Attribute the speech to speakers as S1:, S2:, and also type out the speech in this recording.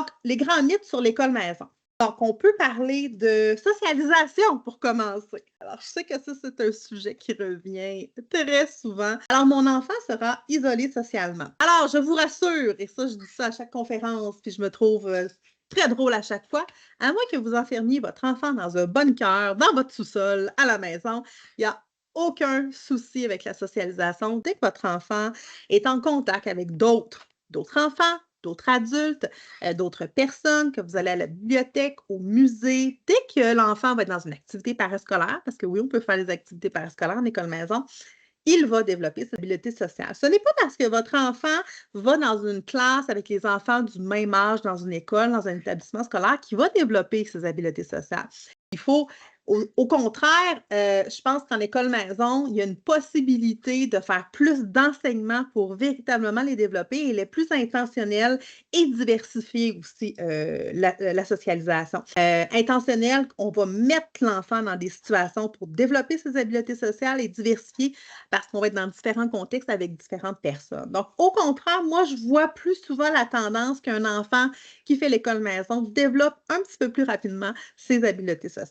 S1: Donc, les grands mythes sur l'école maison. Donc, on peut parler de socialisation pour commencer. Alors, je sais que ça, c'est un sujet qui revient très souvent. Alors, mon enfant sera isolé socialement. Alors, je vous rassure, et ça, je dis ça à chaque conférence, puis je me trouve très drôle à chaque fois, à moins que vous enfermiez votre enfant dans un bunker, dans votre sous-sol, à la maison, il n'y a aucun souci avec la socialisation. Dès que votre enfant est en contact avec d'autres enfants, d'autres adultes, d'autres personnes, que vous allez à la bibliothèque, au musée, dès que l'enfant va être dans une activité parascolaire, parce que oui, on peut faire des activités parascolaires en école maison, il va développer ses habiletés sociales. Ce n'est pas parce que votre enfant va dans une classe avec les enfants du même âge dans une école, dans un établissement scolaire, qu'il va développer ses habiletés sociales. Il faut, au contraire, je pense qu'en école maison, il y a une possibilité de faire plus d'enseignements pour véritablement les développer et les plus intentionnels et diversifier aussi la socialisation. Intentionnel, on va mettre l'enfant dans des situations pour développer ses habiletés sociales et diversifier parce qu'on va être dans différents contextes avec différentes personnes. Donc, au contraire, moi, je vois plus souvent la tendance qu'un enfant qui fait l'école maison développe un petit peu plus rapidement ses habiletés sociales.